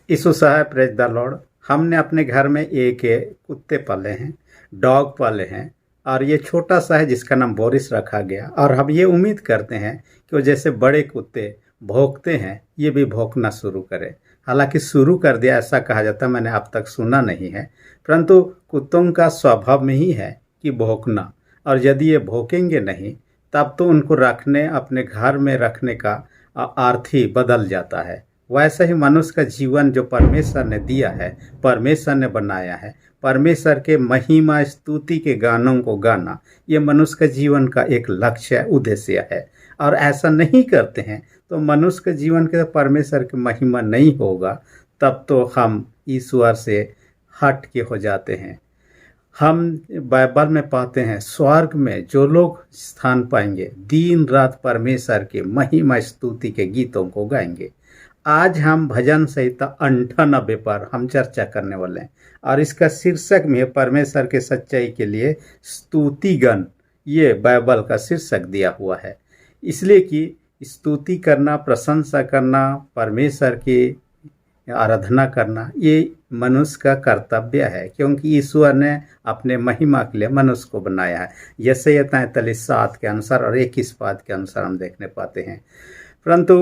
यीशु साहब, praise the Lord. हमने अपने घर में एक कुत्ते पाले हैं, डॉग पाले हैं, और ये छोटा सा है जिसका नाम बोरिस रखा गया। और हम ये उम्मीद करते हैं कि वो जैसे बड़े कुत्ते भौंकते हैं ये भी भौंकना शुरू करे। हालांकि शुरू कर दिया ऐसा कहा जाता है, मैंने अब तक सुना नहीं है, परंतु कुत्तों का स्वभाव में ही है कि भौंकना। और यदि ये भौंकेंगे नहीं तब तो उनको रखने, अपने घर में रखने का अर्थ ही बदल जाता है। वैसे ही मनुष्य का जीवन जो परमेश्वर ने दिया है, परमेश्वर ने बनाया है, परमेश्वर के महिमा स्तुति के गानों को गाना, ये मनुष्य के जीवन का एक लक्ष्य है, उद्देश्य है। और ऐसा नहीं करते हैं तो मनुष्य के जीवन के परमेश्वर की महिमा नहीं होगा, तब तो हम ईश्वर से हट के हो जाते हैं। हम बाइबल में पाते हैं स्वर्ग में जो लोग स्थान पाएंगे दिन रात परमेश्वर के महिमा स्तुति के गीतों को गाएंगे। आज हम भजन संहिता 98 पर हम चर्चा करने वाले हैं, और इसका शीर्षक में परमेश्वर के सच्चाई के लिए स्तुति गण, ये बाइबल का शीर्षक दिया हुआ है। इसलिए कि स्तुति करना, प्रशंसा करना, परमेश्वर की आराधना करना ये मनुष्य का कर्तव्य है, क्योंकि ईश्वर ने अपने महिमा के लिए मनुष्य को बनाया है। यशायाह 43:7 के अनुसार और 21 पद के अनुसार हम देखने पाते हैं। परंतु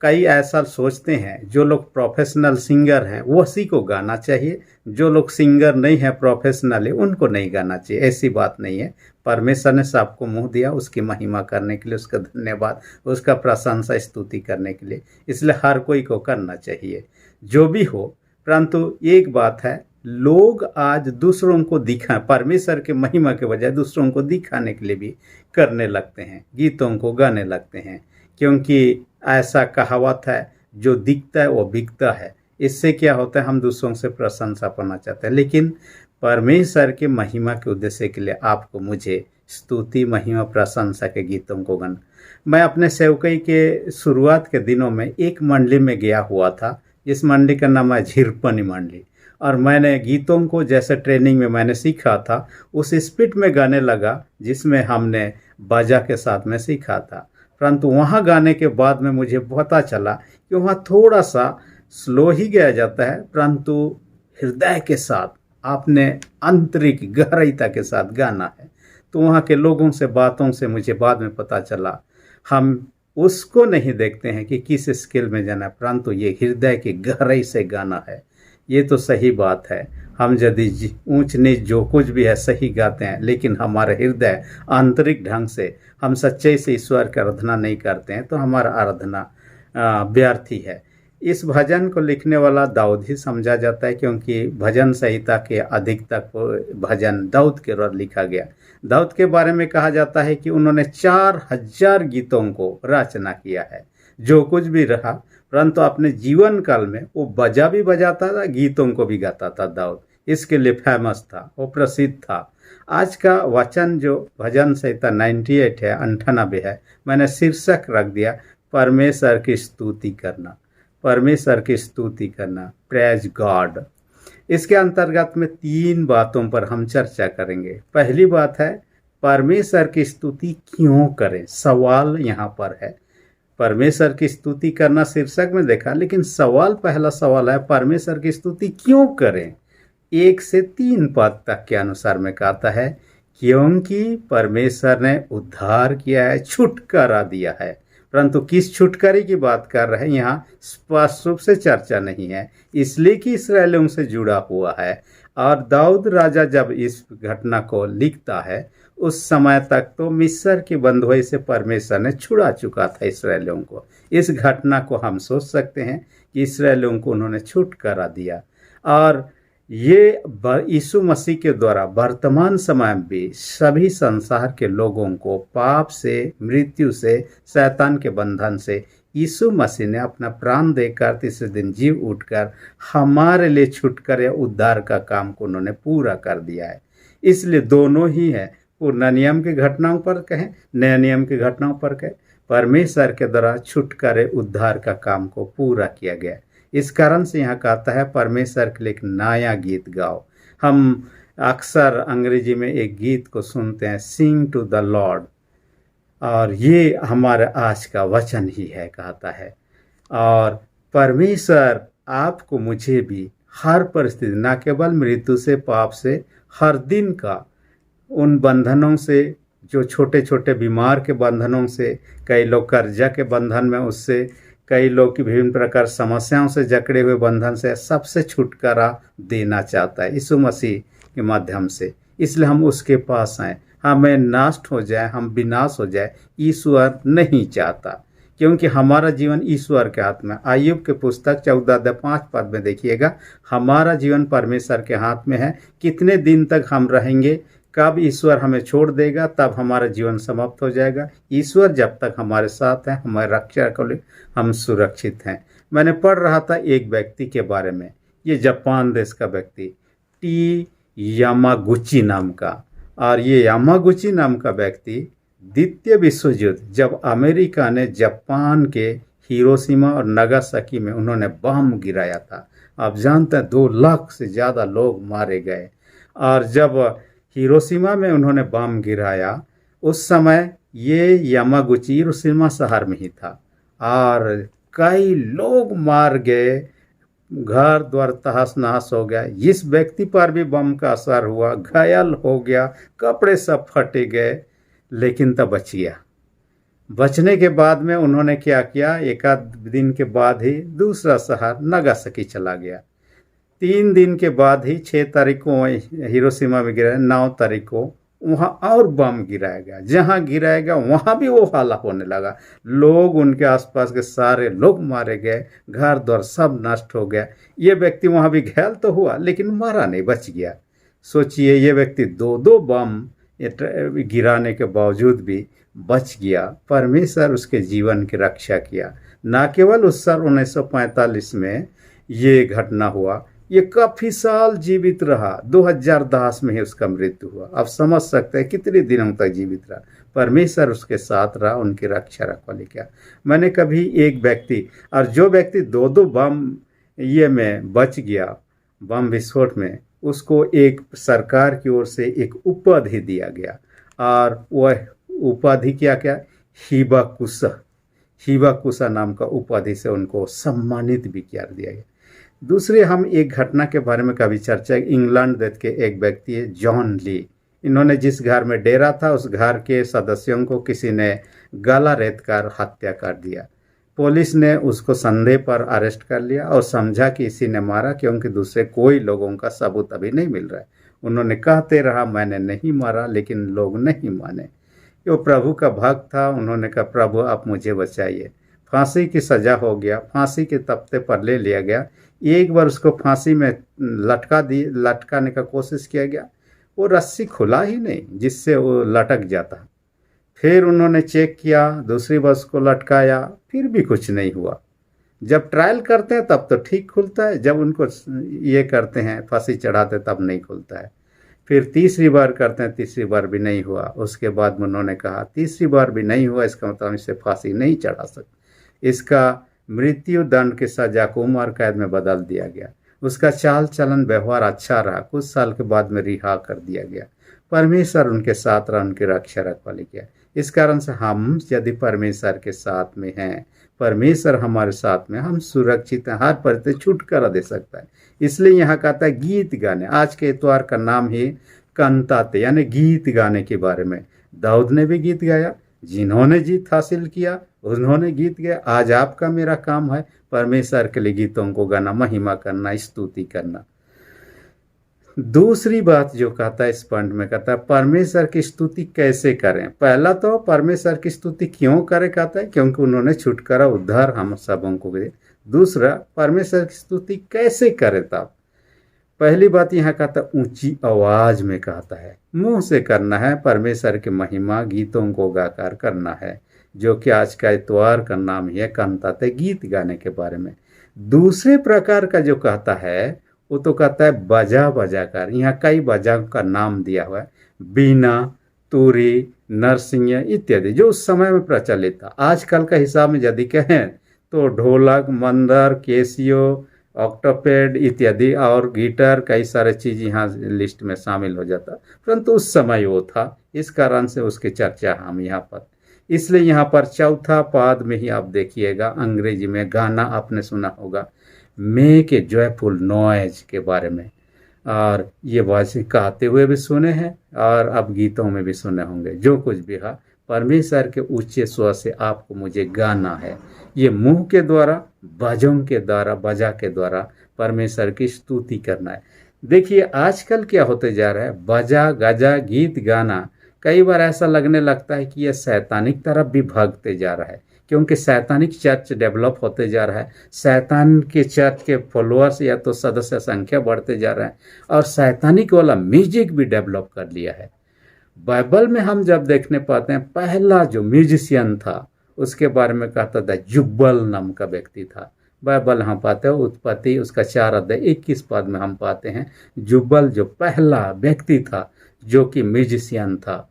कई ऐसा सोचते हैं, जो लोग प्रोफेशनल सिंगर हैं वो उसी को गाना चाहिए, जो लोग सिंगर नहीं है प्रोफेशनली उनको नहीं गाना चाहिए। ऐसी बात नहीं है। परमेश्वर ने सबको मुंह दिया उसकी महिमा करने के लिए, उसका धन्यवाद, उसका प्रशंसा स्तुति करने के लिए, इसलिए हर कोई को करना चाहिए जो भी हो। परंतु एक बात है, लोग आज दूसरों को दिखा, परमेश्वर के महिमा के बजाय दूसरों को दिखाने के लिए भी करने लगते हैं, गीतों को गाने लगते हैं, क्योंकि ऐसा कहावत है, जो दिखता है वो बिकता है। इससे क्या होता है, हम दूसरों से प्रशंसा पाना चाहते हैं, लेकिन परमेश्वर के महिमा के उद्देश्य के लिए आपको मुझे स्तुति, महिमा, प्रशंसा के गीतों को गाना। मैं अपने सेवकाई के शुरुआत के दिनों में एक मंडली में गया हुआ था। इस मंडली का नाम है झिरपनी मंडली, और मैंने गीतों को जैसे ट्रेनिंग में मैंने सीखा था उस स्पीड में गाने लगा जिसमें हमने बाजा के साथ में सीखा था। परंतु वहाँ गाने के बाद में मुझे पता चला कि वहाँ थोड़ा सा स्लो ही गाया जाता है, परंतु हृदय के साथ आपने आंतरिक गहराईता के साथ गाना है। तो वहाँ के लोगों से, बातों से मुझे बाद में पता चला, हम उसको नहीं देखते हैं कि किस स्केल में जाना है, परंतु ये हृदय की गहराई से गाना है। ये तो सही बात है। हम यदि ऊंच नीच जो कुछ भी है सही गाते हैं, लेकिन हमारे हृदय आंतरिक ढंग से हम सच्चाई से ईश्वर की आराधना नहीं करते हैं, तो हमारा आराधना व्यर्थी है। इस भजन को लिखने वाला दाऊद ही समझा जाता है, क्योंकि भजन संहिता के अधिकतर भजन दाऊद के द्वारा लिखा गया। दाऊद के बारे में कहा जाता है कि उन्होंने 4000 गीतों को रचना किया है। जो कुछ भी रहा, परंतु अपने जीवन काल में वो बजा भी बजाता था, गीतों को भी गाता था। दाऊद इसके लिए फेमस था, वो प्रसिद्ध था। आज का वचन जो भजन संहिता 98 है, 98 है, मैंने शीर्षक रख दिया परमेश्वर की स्तुति करना, परमेश्वर की स्तुति करना, प्रेज गॉड। इसके अंतर्गत में 3 बातों पर हम चर्चा करेंगे। पहली बात है, परमेश्वर की स्तुति क्यों करें। सवाल यहाँ पर है, परमेश्वर की स्तुति करना शीर्षक में देखा, लेकिन सवाल, पहला सवाल है परमेश्वर की स्तुति क्यों करें। 1 से 3 पद तक के अनुसार में कहता है, क्योंकि परमेश्वर ने उद्धार किया है, छुटकारा दिया है। परंतु किस छुटकारे की बात कर रहे हैं यहाँ स्पष्ट रूप से चर्चा नहीं है, इसलिए कि इस्राएलियों से जुड़ा हुआ है। और दाऊद राजा जब इस घटना को लिखता है, उस समय तक तो मिस्र की बंधुआई से परमेश्वर ने छुड़ा चुका था इस्राएलियों को। इस घटना को हम सोच सकते हैं कि इस्राएलियों को उन्होंने छुटकारा दिया, और ये यीशु मसीह के द्वारा वर्तमान समय में भी सभी संसार के लोगों को पाप से, मृत्यु से, शैतान के बंधन से यीशु मसीह ने अपना प्राण देकर तीसरे दिन जी उठकर हमारे लिए छुटकारा या उद्धार का काम को उन्होंने पूरा कर दिया है। इसलिए दोनों ही है, पुराने नियम की घटनाओं पर कहें, नए नियम की घटनाओं पर कहें, परमेश्वर के द्वारा छुटकारे उद्धार का काम को पूरा किया गया। इस कारण से यहाँ कहता है परमेश्वर के लिए एक नया गीत गाओ। हम अक्सर अंग्रेजी में एक गीत को सुनते हैं, सिंग टू द लॉर्ड, और ये हमारा आज का वचन ही है, कहता है। और परमेश्वर आपको मुझे भी हर परिस्थिति, न केवल मृत्यु से, पाप से, हर दिन का उन बंधनों से, जो छोटे छोटे बीमार के बंधनों से, कई लोग कर्जा के बंधन में, उससे कई लोग की विभिन्न प्रकार समस्याओं से जकड़े हुए बंधन से, सबसे छुटकारा देना चाहता है यीशु मसीह के माध्यम से। इसलिए हम उसके पास आए। हमें नष्ट हो जाए, हम विनाश हो जाए, ईश्वर नहीं चाहता, क्योंकि हमारा जीवन ईश्वर के हाथ में। अय्यूब के पुस्तक 14:5 में देखिएगा, हमारा जीवन परमेश्वर के हाथ में है। कितने दिन तक हम रहेंगे, कब ईश्वर हमें छोड़ देगा, तब हमारा जीवन समाप्त हो जाएगा। ईश्वर जब तक हमारे साथ है, हमारे रक्षा के लिए हम सुरक्षित हैं। मैंने पढ़ रहा था एक व्यक्ति के बारे में, ये जापान देश का व्यक्ति, टी यामागुची नाम का। और ये यामागुची नाम का व्यक्ति द्वितीय विश्व युद्ध, जब अमेरिका ने जापान के हिरोशिमा और नागासाकी में उन्होंने बम गिराया था, आप जानते हैं 2 लाख से ज़्यादा लोग मारे गए। और जब हिरोशिमा में उन्होंने बम गिराया, उस समय ये यामागुची हिरोशिमा शहर में ही था, और कई लोग मार गए, घर द्वार तहस नहस हो गया। इस व्यक्ति पर भी बम का असर हुआ, घायल हो गया, कपड़े सब फटे गए, लेकिन तब बच गया। बचने के बाद में उन्होंने क्या किया, एक आध दिन के बाद ही दूसरा शहर नागासाकी चला गया। 3 दिन के बाद ही 6 तारीख को हिरोशिमा में गिराया, 9 तारीख को वहाँ और बम गिराया गया। जहाँ गिराया गया वहाँ भी वो हाला होने लगा, लोग, उनके आसपास के सारे लोग मारे गए, घर द्वार सब नष्ट हो गया। ये व्यक्ति वहाँ भी घायल तो हुआ, लेकिन मारा नहीं, बच गया। सोचिए, ये व्यक्ति 2 बम गिराने के बावजूद भी बच गया। परमेश्वर उसके जीवन की रक्षा किया। न केवल उस साल 1945 में ये घटना हुआ, ये काफ़ी साल जीवित रहा। 2010 में ही उसका मृत्यु हुआ। आप समझ सकते हैं कितने दिनों तक जीवित रहा। परमेश्वर उसके साथ रहा, उनकी रक्षा रखवाली किया। मैंने कभी एक व्यक्ति, और जो व्यक्ति 2 बम ये में बच गया, बम विस्फोट में, उसको एक सरकार की ओर से एक उपाधि दिया गया, और वह उपाधि क्या क्या, हिबाकुसा नाम का उपाधि से उनको सम्मानित भी किया दिया गया। दूसरे, हम एक घटना के बारे में कभी चर्चा, इंग्लैंड देश के एक व्यक्ति है जॉन ली। इन्होंने जिस घर में डेरा था, उस घर के सदस्यों को किसी ने गला रेत कर हत्या कर दिया। पुलिस ने उसको संदेह पर अरेस्ट कर लिया और समझा कि इसी ने मारा, क्योंकि दूसरे कोई लोगों का सबूत अभी नहीं मिल रहा है। उन्होंने कहते रहा मैंने नहीं मारा, लेकिन लोग नहीं माने। वो प्रभु का भक्त था। उन्होंने कहा प्रभु आप मुझे बचाइए। फांसी की सज़ा हो गया, फांसी के तख्ते पर ले लिया गया। एक बार उसको फांसी में लटकाने का कोशिश किया गया, वो रस्सी खुला ही नहीं जिससे वो लटक जाता। फिर उन्होंने चेक किया, दूसरी बार उसको लटकाया, फिर भी कुछ नहीं हुआ। जब ट्रायल करते हैं तब तो ठीक खुलता है, जब उनको ये करते हैं फांसी चढ़ाते तब नहीं खुलता है। फिर तीसरी बार करते हैं, तीसरी बार भी नहीं हुआ। उसके बाद उन्होंने कहा तीसरी बार भी नहीं हुआ, इसका मतलब इसे फांसी नहीं चढ़ा सकते। इसका मृत्यु दंड की सजा को उम्र कैद में बदल दिया गया। उसका चाल चलन व्यवहार अच्छा रहा, कुछ साल के बाद में रिहा कर दिया गया। परमेश्वर उनके साथ रहा, उनकी रक्षा रखवाली किया। इस कारण से हम यदि परमेश्वर के साथ में हैं, परमेश्वर हमारे साथ में, हम सुरक्षित हैं, हर परिस्थिति छुटकारा दे सकता है। इसलिए यहाँ कहता है गीत गाने। आज के इतवार का नाम ही कंताते यानी गीत गाने के बारे में। दाऊद ने भी गीत गाया, जिन्होंने जीत हासिल किया उन्होंने गीत गाया। आज आपका मेरा काम है परमेश्वर के लिए गीतों को गाना, महिमा करना, स्तुति करना। दूसरी बात जो कहता है इस पॉइंट में, कहता है परमेश्वर की स्तुति कैसे करें। पहला तो परमेश्वर की स्तुति क्यों करें, कहता है क्योंकि उन्होंने छुटकारा उद्धार हम सबों को दिया। दूसरा, परमेश्वर की स्तुति कैसे करें। तब पहली बात यहाँ कहता है ऊंची आवाज में कहता है, मुंह से करना है। परमेश्वर की महिमा गीतों को गाकर करना है, जो कि आज का इतवार का नाम ही है कंताते, गीत गाने के बारे में। दूसरे प्रकार का जो कहता है वो तो कहता है बजा बजा कर। यहाँ कई बजा का नाम दिया हुआ है, बीना, तुरी, नरसिंह इत्यादि, जो उस समय में प्रचलित था। आजकल का हिसाब में यदि कहें तो ढोलक, मंदर, केसियो, ऑक्टोपेड इत्यादि और गिटार, कई सारे चीज़ यहाँ लिस्ट में शामिल हो जाता, परंतु उस समय वो था। इस कारण से उसकी चर्चा हम यहाँ पर, इसलिए यहाँ पर चौथा पाद में ही आप देखिएगा, अंग्रेजी में गाना आपने सुना होगा, मेक ए जॉयफुल नॉइज के बारे में, और ये वाजिब गाते हुए भी सुने हैं और अब गीतों में भी सुने होंगे। जो कुछ भी है, परमेश्वर के ऊंचे स्वर से आपको मुझे गाना है। ये मुंह के द्वारा, भजन के द्वारा, बजा के द्वारा परमेश्वर की स्तुति करना है। देखिए आजकल क्या होते जा रहा है, बजा गजा गीत गाना कई बार ऐसा लगने लगता है कि यह शैतानिक तरफ भी भागते जा रहा है, क्योंकि शैतानिक चर्च डेवलप होते जा रहा है। शैतान के चर्च के फॉलोअर्स या तो सदस्य संख्या बढ़ते जा रहा है, और शैतानिक वाला म्यूजिक भी डेवलप कर लिया है। बाइबल में हम जब देखने पाते हैं, पहला जो म्यूजिशियन था उसके बारे में कहता था, जुब्बल नाम का व्यक्ति था। बाइबल हम पाते हैं उत्पत्ति उसका 4 अध्याय 21 पद में हम पाते हैं, जुब्बल जो पहला व्यक्ति था जो कि म्यूजिशियन था,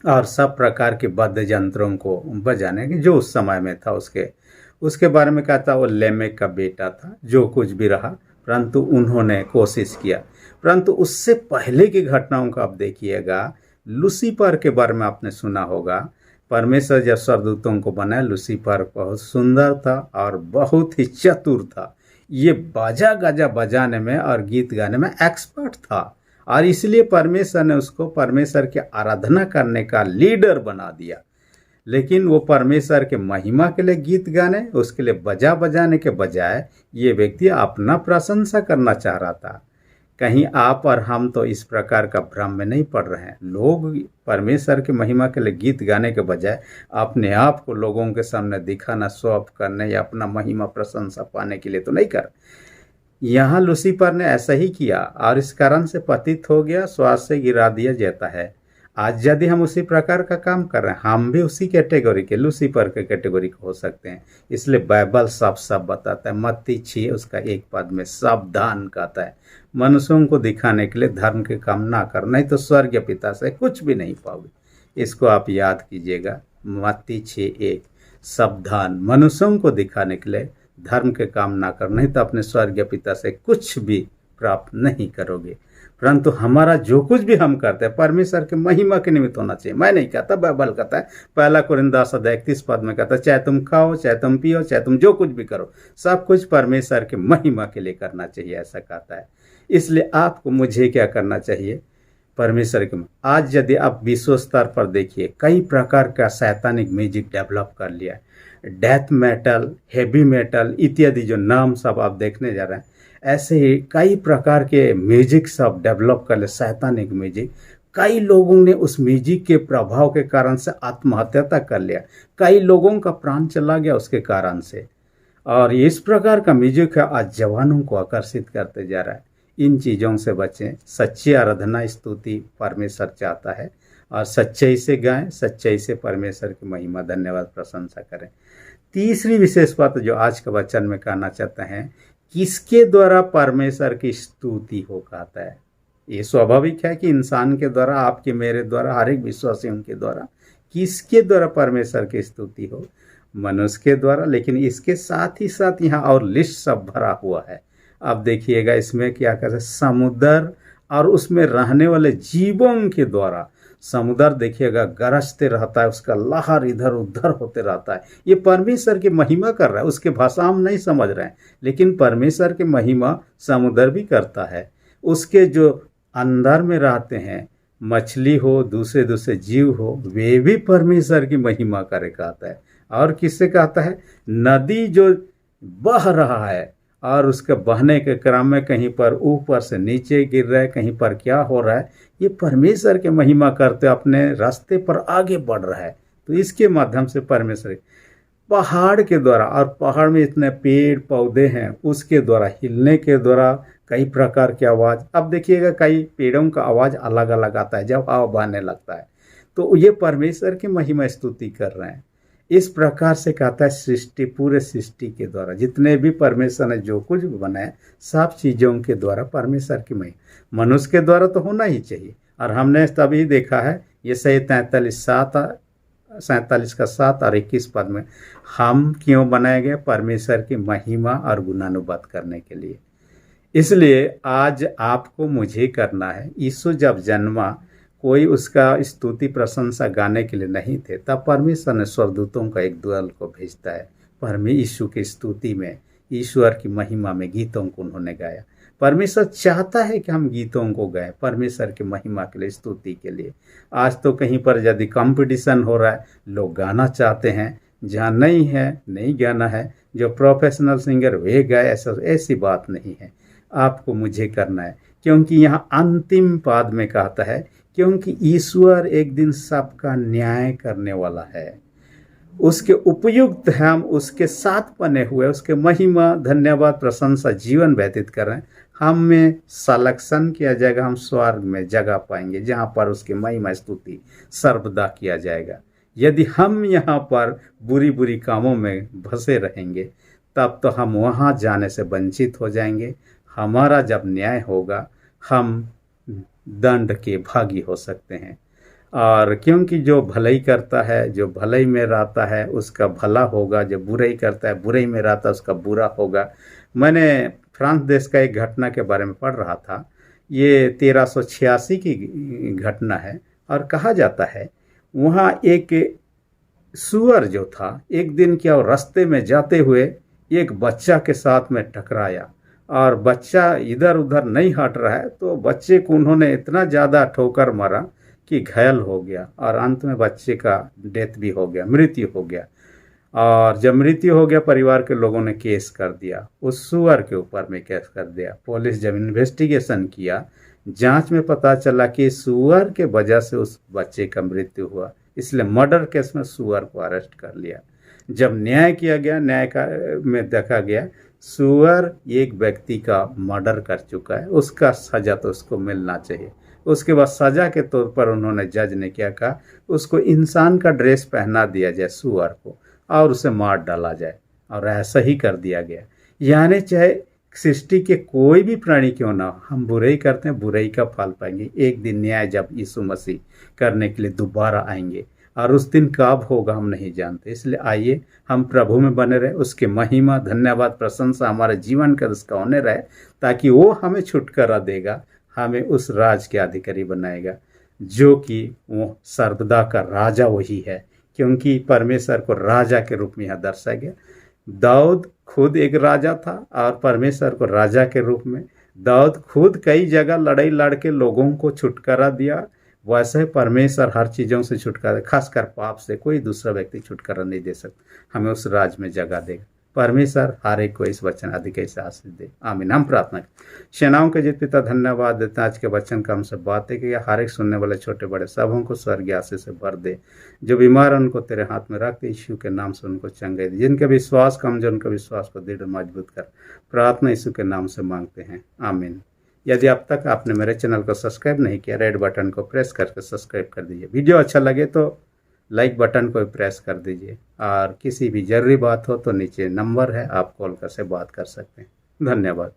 और सब प्रकार के वाद्य यंत्रों को बजाने के जो उस समय में था उसके बारे में कहता, वो लेमेक का बेटा था। जो कुछ भी रहा, परंतु उन्होंने कोशिश किया। परंतु उससे पहले की घटनाओं को आप देखिएगा, लूसीफर के बारे में आपने सुना होगा। परमेश्वर जब स्वर्गदूतों को बनाया, लूसीफर बहुत सुंदर था और बहुत ही चतुर था। ये बाजा गाजा बजाने में और गीत गाने में एक्सपर्ट था, और इसलिए परमेश्वर ने उसको परमेश्वर की आराधना करने का लीडर बना दिया। लेकिन वो परमेश्वर के महिमा के लिए गीत गाने, उसके लिए बजाने के बजाय ये व्यक्ति अपना प्रशंसा करना चाह रहा था। कहीं आप और हम तो इस प्रकार का भ्रम में नहीं पड़ रहे हैं। लोग परमेश्वर की महिमा के लिए गीत गाने के बजाय अपने आप को लोगों के सामने दिखाना, शो ऑफ करने या अपना महिमा प्रशंसा पाने के लिए तो नहीं कर। यहाँ लूसीफर ने ऐसा ही किया और इस कारण से पतित हो गया, स्वर्ग से गिरा दिया जाता है। आज यदि हम उसी प्रकार का काम कर रहे हैं, हम भी उसी कैटेगरी के, लूसीफर के कैटेगरी के हो सकते हैं। इसलिए बाइबल सब बताता है। मत्ती 6 उसका 1 पद में सावधान कहता है, मनुष्यों को दिखाने के लिए धर्म के काम ना कर, नहीं तो स्वर्गीय पिता से कुछ भी नहीं पाओगे। इसको आप याद कीजिएगा, मत्ती 6:1, सावधान, मनुष्यों को दिखाने के लिए धर्म के काम ना कर, नहीं तो अपने स्वर्गीय पिता से कुछ भी प्राप्त नहीं करोगे। परंतु हमारा जो कुछ भी हम करते हैं परमेश्वर के महिमा के निमित्त होना चाहिए। मैं नहीं कहता, बाइबल कहता है, 1 कोरिन्थियों 10:31 पद में कहता है, चाहे तुम खाओ, चाहे तुम पियो, चाहे तुम जो कुछ भी करो, सब कुछ परमेश्वर के महिमा के लिए करना चाहिए, ऐसा कहता है। इसलिए आपको मुझे क्या करना चाहिए, परमेश्वर के। आज यदि आप विश्व स्तर पर देखिए, कई प्रकार का शैतानिक म्यूजिक डेवलप कर लिया है। डेथ मेटल, हेवी मेटल इत्यादि जो नाम सब आप देखने जा रहे हैं, ऐसे ही कई प्रकार के म्यूजिक सब डेवलप कर ले, शैतानिक म्यूजिक। कई लोगों ने उस म्यूजिक के प्रभाव के कारण से आत्महत्या तक कर लिया, कई लोगों का प्राण चला गया उसके कारण से। और इस प्रकार का म्यूजिक है आज जवानों को आकर्षित करते जा रहा है। इन चीज़ों से बचें। सच्ची आराधना स्तुति परमेश्वर चाहता है, और सच्चाई से गाएं, सच्चाई से परमेश्वर की महिमा, धन्यवाद, प्रशंसा करें। तीसरी विशेष बात जो आज के वचन में कहना चाहते हैं, किसके द्वारा परमेश्वर की स्तुति हो कहता है। ये स्वाभाविक है कि इंसान के द्वारा, आपके मेरे द्वारा, हर एक विश्वासियों के द्वारा। किसके द्वारा परमेश्वर की स्तुति हो, मनुष्य के द्वारा। लेकिन इसके साथ ही साथ यहाँ और लिस्ट सब भरा हुआ है। अब देखिएगा इसमें क्या कहते हैं, समुद्र और उसमें रहने वाले जीवों के द्वारा। समुद्र देखिएगा गरजते रहता है, उसका लहर इधर उधर होते रहता है। ये परमेश्वर की महिमा कर रहा है। उसके भाषा हम नहीं समझ रहे हैं, लेकिन परमेश्वर की महिमा समुद्र भी करता है। उसके जो अंदर में रहते हैं, मछली हो, दूसरे दूसरे जीव हो, वे भी परमेश्वर की महिमा करे कहता है। और किससे कहता है, नदी जो बह रहा है और उसके बहने के क्रम में कहीं पर ऊपर से नीचे गिर रहा है, कहीं पर क्या हो रहा है, ये परमेश्वर के महिमा करते अपने रास्ते पर आगे बढ़ रहा है। तो इसके माध्यम से परमेश्वर पहाड़ के द्वारा, और पहाड़ में इतने पेड़ पौधे हैं, उसके द्वारा हिलने के द्वारा कई प्रकार की आवाज़। अब देखिएगा कई पेड़ों का आवाज़ अलग अलग आता है जब हवा बहने लगता है, तो ये परमेश्वर की महिमा स्तुति कर रहे हैं। इस प्रकार से कहता है सृष्टि, पूरे सृष्टि के द्वारा जितने भी परमेश्वर ने जो कुछ भी बनाया, सब चीज़ों के द्वारा परमेश्वर की महिमा। मनुष्य के द्वारा तो होना ही चाहिए, और हमने तभी देखा है ये सही 47 का 7 और 21 पद में, हम क्यों बनाए गए, परमेश्वर की महिमा और गुणानुवाद करने के लिए। इसलिए आज आपको मुझे करना है। यीशु जब जन्मा, कोई उसका स्तुति प्रशंसा गाने के लिए नहीं थे, तब परमेश्वर ने स्वर्गदूतों का एक दल को भेजता है यीशु की स्तुति में, ईश्वर की महिमा में गीतों को उन्होंने गाया। परमेश्वर चाहता है कि हम गीतों को गाएं, परमेश्वर की महिमा के लिए, स्तुति के लिए। आज तो कहीं पर यदि कंपटीशन हो रहा है, लोग गाना चाहते हैं, जहाँ नहीं है नहीं गाना है, जो प्रोफेशनल सिंगर वे गाए, ऐसी बात नहीं है। आपको मुझे करना है, क्योंकि यहाँ अंतिम पाद में कहता है, क्योंकि ईश्वर एक दिन सबका न्याय करने वाला है, उसके उपयुक्त हम उसके साथ बने हुए, उसके महिमा धन्यवाद प्रशंसा जीवन व्यतीत कर रहे हैं। हमें सलेक्शन किया जाएगा, हम स्वर्ग में जगह पाएंगे जहाँ पर उसकी महिमा स्तुति सर्वदा किया जाएगा। यदि हम यहाँ पर बुरी बुरी कामों में फंसे रहेंगे, तब तो हम वहाँ जाने से वंचित हो जाएंगे। हमारा जब न्याय होगा, हम दंड के भागी हो सकते हैं। और क्योंकि जो भलाई करता है, जो भलाई में रहता है, उसका भला होगा, जो बुराई करता है, बुराई में रहता है, उसका बुरा होगा। मैंने फ्रांस देश का एक घटना के बारे में पढ़ रहा था। ये 1386 की घटना है, और कहा जाता है वहाँ एक सुअर जो था, एक दिन क्या रास्ते में जाते हुए एक बच्चा के साथ में टकराया, और बच्चा इधर उधर नहीं हट रहा है, तो बच्चे को उन्होंने इतना ज़्यादा ठोकर मारा कि घायल हो गया, और अंत में बच्चे का डेथ भी हो गया, मृत्यु हो गया। और जब मृत्यु हो गया, परिवार के लोगों ने केस कर दिया, उस सुअर के ऊपर में केस कर दिया। पुलिस जब इन्वेस्टिगेशन किया, जांच में पता चला कि सुअर के वजह से उस बच्चे का मृत्यु हुआ, इसलिए मर्डर केस में सुअर को अरेस्ट कर लिया। जब न्याय किया गया, में देखा गया सुअर एक व्यक्ति का मर्डर कर चुका है, उसका सजा तो उसको मिलना चाहिए। उसके बाद सजा के तौर पर उन्होंने जज ने क्या कहा, उसको इंसान का ड्रेस पहना दिया जाए सुअर को, और उसे मार डाला जाए, और ऐसा ही कर दिया गया। यानी चाहे सृष्टि के कोई भी प्राणी क्यों ना हो, हम बुराई करते हैं, बुराई का फल पाएंगे। एक दिन न्याय जब यीशु मसीह करने के लिए दोबारा आएंगे, और उस दिन कब होगा हम नहीं जानते। इसलिए आइए हम प्रभु में बने रहे, उसके महिमा धन्यवाद प्रशंसा हमारे जीवन का उसका होने रहे, ताकि वो हमें छुटकारा देगा, हमें उस राज के अधिकारी बनाएगा, जो कि वो सर्वदा का राजा वही है। क्योंकि परमेश्वर को राजा के रूप में यहाँ दर्शाया गया। दाऊद खुद एक राजा था, और परमेश्वर को राजा के रूप में दाऊद खुद कई जगह लड़ाई लड़ के लोगों को छुटकारा दिया। वैसे ही परमेश्वर हर चीज़ों से छुटकारा, खासकर पाप से कोई दूसरा व्यक्ति छुटकारा नहीं दे सकता। हमें उस राज में जगह देगा। परमेश्वर हर एक को इस वचन अधिक से आशीष दे, आमीन। हम प्रार्थना करें। सेनाओं के जीत पिता, धन्यवाद देते हैं आज के वचन का हमसे बातें कि हर एक सुनने वाले छोटे बड़े सबों को स्वर्गीय आशीष से भर दे। जो बीमार उनको तेरे हाथ में रख दे, यीशु के नाम से उनको चंगाई दे। जिनके विश्वास कमजोर, उनके विश्वास को दृढ़ मजबूत कर। प्रार्थना यीशु के नाम से मांगते हैं, आमीन। यदि अब तक आपने मेरे चैनल को सब्सक्राइब नहीं किया, रेड बटन को प्रेस करके सब्सक्राइब कर दीजिए। वीडियो अच्छा लगे तो लाइक बटन को प्रेस कर दीजिए, और किसी भी जरूरी बात हो तो नीचे नंबर है, आप कॉल कर से बात कर सकते हैं। धन्यवाद।